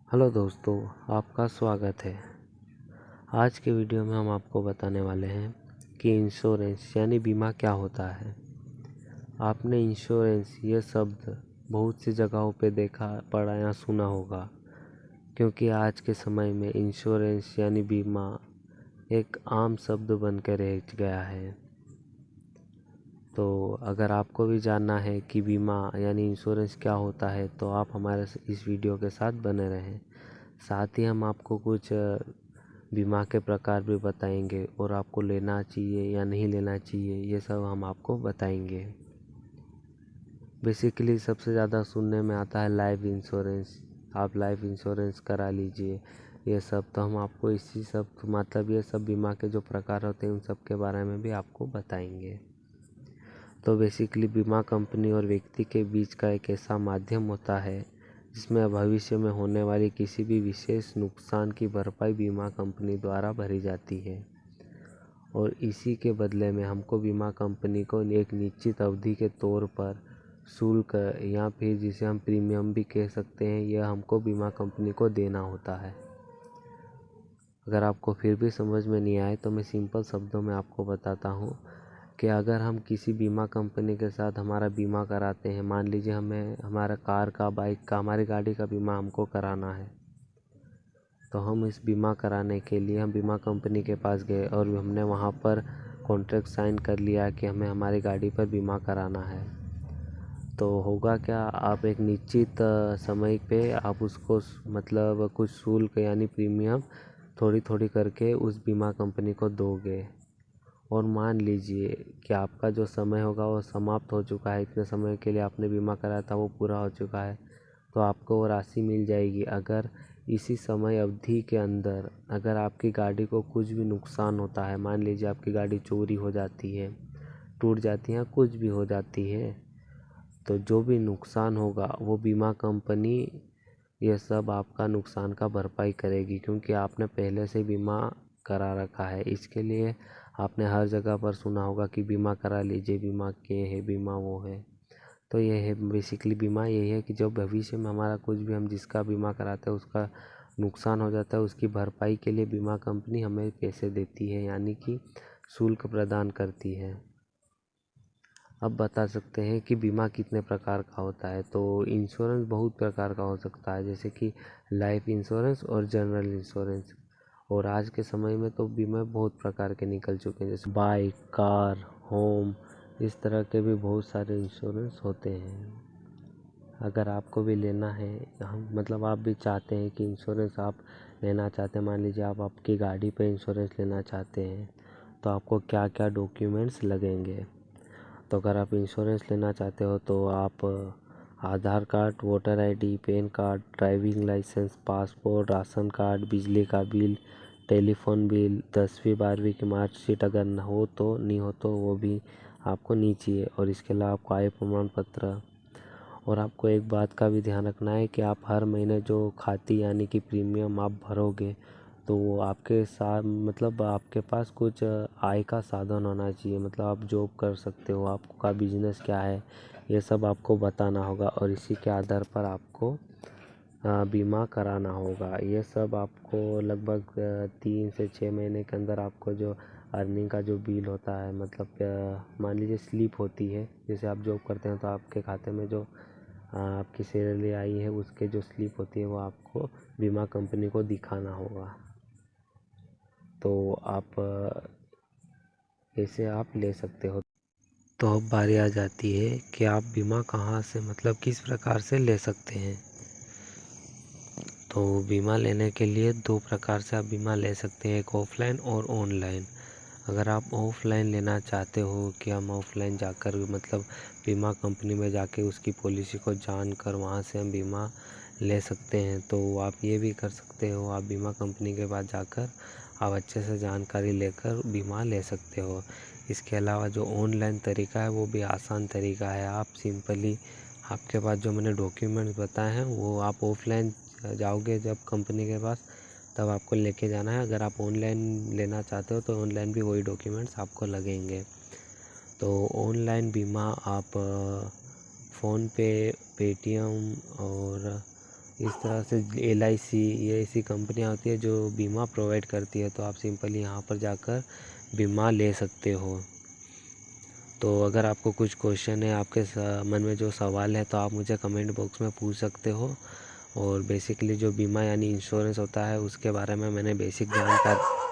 Hello दोस्तों, आपका स्वागत है। आज के वीडियो में हम आपको बताने वाले हैं कि इंश्योरेंस यानी बीमा क्या होता है। आपने इंश्योरेंस ये शब्द बहुत सी जगहों पे देखा, पढ़ा या सुना होगा, क्योंकि आज के समय में इंश्योरेंस यानी बीमा एक आम शब्द बन कर रह गया है। तो अगर आपको भी जानना है कि बीमा यानी इंश्योरेंस क्या होता है तो आप हमारे इस वीडियो के साथ बने रहें। साथ ही हम आपको कुछ बीमा के प्रकार भी बताएंगे और आपको लेना चाहिए या नहीं लेना चाहिए ये सब हम आपको बताएंगे। बेसिकली सबसे ज़्यादा सुनने में आता है लाइफ इंश्योरेंस, आप लाइफ इंश्योरेंस करा लीजिए, ये सब। तो हम आपको इसी सब मतलब ये सब बीमा के जो प्रकार होते हैं उन सब के बारे में भी आपको बताएंगे। तो बेसिकली बीमा कंपनी और व्यक्ति के बीच का एक ऐसा माध्यम होता है जिसमें भविष्य में होने वाली किसी भी विशेष नुकसान की भरपाई बीमा कंपनी द्वारा भरी जाती है, और इसी के बदले में हमको बीमा कंपनी को एक निश्चित अवधि के तौर पर शुल्क या फिर जिसे हम प्रीमियम भी कह सकते हैं, यह हमको बीमा कंपनी को देना होता है। अगर आपको फिर भी समझ में नहीं आए तो मैं सिंपल शब्दों में आपको बताता हूँ कि अगर हम किसी बीमा कंपनी के साथ हमारा बीमा कराते हैं, मान लीजिए हमें हमारा कार का, बाइक का, हमारी गाड़ी का बीमा हमको कराना है, तो हम इस बीमा कराने के लिए हम बीमा कंपनी के पास गए और हमने वहाँ पर कॉन्ट्रैक्ट साइन कर लिया कि हमें हमारी गाड़ी पर बीमा कराना है। तो होगा क्या, आप एक निश्चित समय पे आप उसको मतलब कुछ शुल्क यानी प्रीमियम थोड़ी थोड़ी करके उस बीमा कंपनी को दोगे, और मान लीजिए कि आपका जो समय होगा वो समाप्त हो चुका है, इतने समय के लिए आपने बीमा कराया था वो पूरा हो चुका है, तो आपको वो राशि मिल जाएगी। अगर इसी समय अवधि के अंदर अगर आपकी गाड़ी को कुछ भी नुकसान होता है, मान लीजिए आपकी गाड़ी चोरी हो जाती है, टूट जाती है, कुछ भी हो जाती है, तो जो भी नुकसान होगा वो बीमा कंपनी ये सब आपका नुकसान का भरपाई करेगी, क्योंकि आपने पहले से बीमा करा रखा है। इसके लिए आपने हर जगह पर सुना होगा कि बीमा करा लीजिए, बीमा ये है, बीमा वो है। तो ये है बेसिकली बीमा, यही है कि जब भविष्य में हमारा कुछ भी हम जिसका बीमा कराते हैं उसका नुकसान हो जाता है, उसकी भरपाई के लिए बीमा कंपनी हमें पैसे देती है, यानी कि शुल्क प्रदान करती है। अब बता सकते हैं कि बीमा कितने प्रकार का होता है। तो इंश्योरेंस बहुत प्रकार का हो सकता है, जैसे कि लाइफ इंश्योरेंस और जनरल इंश्योरेंस। और आज के समय में तो बीमा बहुत प्रकार के निकल चुके हैं, जैसे बाइक, कार, होम, इस तरह के भी बहुत सारे इंश्योरेंस होते हैं। अगर आपको भी लेना है, हम मतलब आप भी चाहते हैं कि इंश्योरेंस आप लेना चाहते हैं, मान लीजिए आप आपकी गाड़ी पे इंश्योरेंस लेना चाहते हैं, तो आपको क्या क्या डॉक्यूमेंट्स लगेंगे। तो अगर आप इंश्योरेंस लेना चाहते हो तो आप Aadhaar card, voter ID, PAN card, driving licence, passport, ration card, बिजली का बिल, टेलीफोन बिल, 10वीं 12वीं की मार्कशीट अगर न हो तो, नहीं हो तो वो भी आपको नहीं चाहिए। और इसके अलावा आपको आय प्रमाण पत्र। और आपको एक बात का भी ध्यान रखना है कि आप हर महीने जो खाती यानी कि प्रीमियम आप भरोगे, तो वो आपके साथ मतलब आपके पास कुछ आय का साधन होना चाहिए, मतलब आप जॉब कर सकते हो, आपका बिजनेस क्या है, ये सब आपको बताना होगा, और इसी के आधार पर आपको बीमा कराना होगा। ये सब आपको लगभग 3 से 6 महीने के अंदर आपको जो अर्निंग का जो बिल होता है, मतलब मान लीजिए स्लिप होती है, जैसे आप जॉब करते हैं तो आपके खाते में जो आपकी सैलरी आई है उसके जो स्लिप होती है वो आपको बीमा कंपनी को दिखाना होगा। तो आप ऐसे आप ले सकते हो। तो अब बारी आ जाती है कि आप बीमा कहाँ से मतलब किस प्रकार से ले सकते हैं। तो बीमा लेने के लिए 2 प्रकार से आप बीमा ले सकते हैं, एक ऑफ़लाइन और ऑनलाइन। अगर आप ऑफ़लाइन लेना चाहते हो कि हम ऑफ़लाइन जाकर मतलब बीमा कंपनी में जाके उसकी पॉलिसी को जानकर वहाँ से हम बीमा ले सकते हैं, तो आप ये भी कर सकते हो। आप बीमा कंपनी के पास जाकर आप अच्छे से जानकारी लेकर बीमा ले सकते हो। इसके अलावा जो ऑनलाइन तरीका है वो भी आसान तरीका है। आप सिंपली आपके पास जो मैंने डॉक्यूमेंट्स बताए हैं वो आप ऑफ़लाइन जाओगे जब कंपनी के पास, तब आपको लेके जाना है। अगर आप ऑनलाइन लेना चाहते हो तो ऑनलाइन भी वही डॉक्यूमेंट्स आपको लगेंगे। तो ऑनलाइन बीमा आप फ़ोन पे, पेटीएम और इस तरह से LIC ये ऐसी कंपनियां होती है जो बीमा प्रोवाइड करती है। तो आप सिंपली यहाँ पर जाकर बीमा ले सकते हो। तो अगर आपको कुछ क्वेश्चन है, आपके मन में जो सवाल है, तो आप मुझे कमेंट बॉक्स में पूछ सकते हो। और बेसिकली जो बीमा यानी इंश्योरेंस होता है उसके बारे में मैंने बेसिक जानकारी